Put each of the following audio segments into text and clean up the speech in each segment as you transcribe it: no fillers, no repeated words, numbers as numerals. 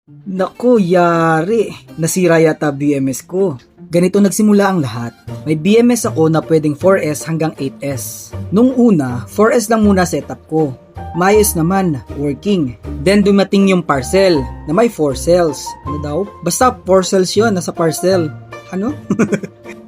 Naku, yari. Nasira yata BMS ko. Ganito nagsimula ang lahat. May BMS ako na pwedeng 4S hanggang 8S. Nung una, 4S lang muna setup ko. Maayos naman, working. Then dumating yung parcel na may 4 cells. Ano daw? Basta 4 cells yun, nasa parcel. Ano?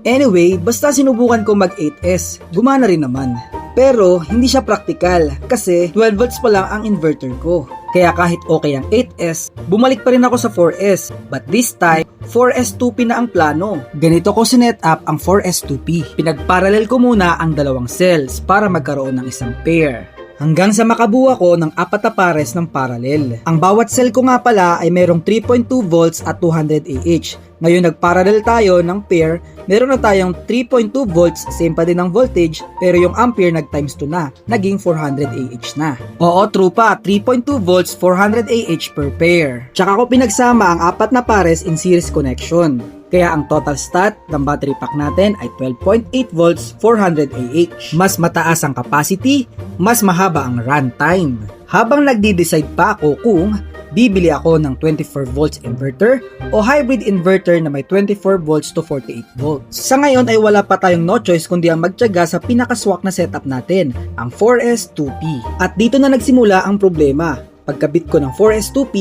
Anyway, basta sinubukan ko mag 8S. Gumana rin naman. Pero hindi siya praktikal kasi 12 volts pa lang ang inverter ko. Kaya kahit okay ang 8S, bumalik pa rin ako sa 4S. But this time, 4S 2P na ang plano. Ganito ko sinet up ang 4S 2P. Pinagparallel ko muna ang dalawang cells para magkaroon ng isang pair. Hanggang sa makabuo ko ng 4 na pares ng parallel. Ang bawat cell ko nga pala ay mayroong 3.2 volts at 200 AH. Ngayon nagparallel tayo ng pair, meron na tayong 3.2 volts, same pa din ang voltage, pero yung ampere nag times 2 na, naging 400 AH na. Oo, true pa, 3.2 volts, 400 AH per pair. Tsaka ko pinagsama ang 4 na pares in series connection. Kaya ang total stat ng battery pack natin ay 12.8 volts, 400 AH. Mas mataas ang capacity, mas mahaba ang runtime. Habang nagdi-decide pa ako kung bibili ako ng 24 volts inverter o hybrid inverter na may 24 volts to 48 volts. Sa ngayon ay wala pa tayong no choice kundi ang magtiyaga sa pinakaswak na setup natin, ang 4S 2P. At dito na nagsimula ang problema. Pagkabit ko ng 4S 2P,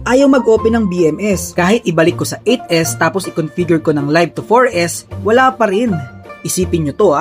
ayaw mag-open ng BMS. Kahit ibalik ko sa 8S tapos i-configure ko ng live to 4S, wala pa rin. Isipin nyo to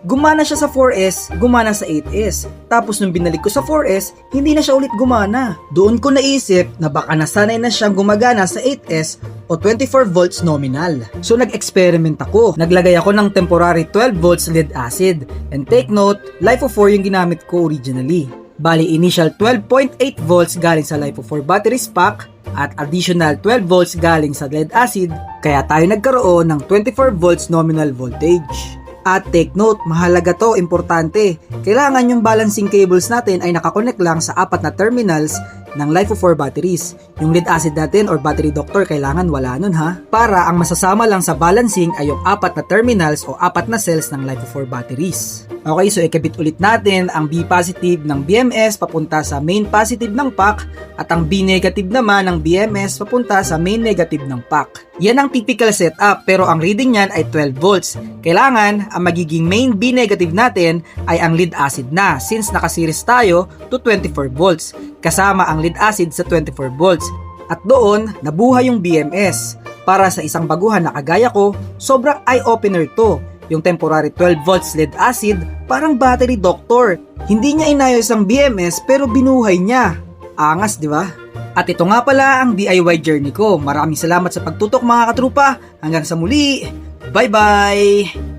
gumana siya sa 4S, gumana sa 8S. Tapos nung binalik ko sa 4S, hindi na siya ulit gumana. Doon ko naisip na baka nasanay na siyang gumagana sa 8S o 24 volts nominal. So nag-experiment ako. Naglagay ako ng temporary 12 volts lead acid. And take note, LiFePO4 yung ginamit ko originally. Bali initial 12.8 volts galing sa LiFePO4 batteries pack at additional 12 volts galing sa lead acid, kaya tayo nagkaroon ng 24 volts nominal voltage. At take note, mahalaga to, importante. Kailangan yung balancing cables natin ay nakakonect lang sa 4 na terminals ng LiFePO4 batteries. Yung lead acid natin or battery doctor kailangan wala nun para ang masasama lang sa balancing ay yung 4 na terminals o 4 na cells ng LiFePO4 batteries. Okay, so ikabit ulit natin ang B positive ng BMS papunta sa main positive ng pack at ang B negative naman ng BMS papunta sa main negative ng pack. Yan ang typical setup pero ang reading niyan ay 12 volts. Kailangan ang magiging main B negative natin ay ang lead acid na since nakaseries tayo to 24 volts kasama ang lead acid sa 24 volts. At doon nabuhay yung BMS. Para sa isang baguhan na kagaya ko, sobrang eye-opener to. Yung temporary 12 volts lead acid, parang battery doctor. Hindi niya inayos ang BMS pero binuhay niya. Angas, di ba? At ito nga pala ang DIY journey ko. Maraming salamat sa pagtutok mga katrupa. Hanggang sa muli. Bye-bye!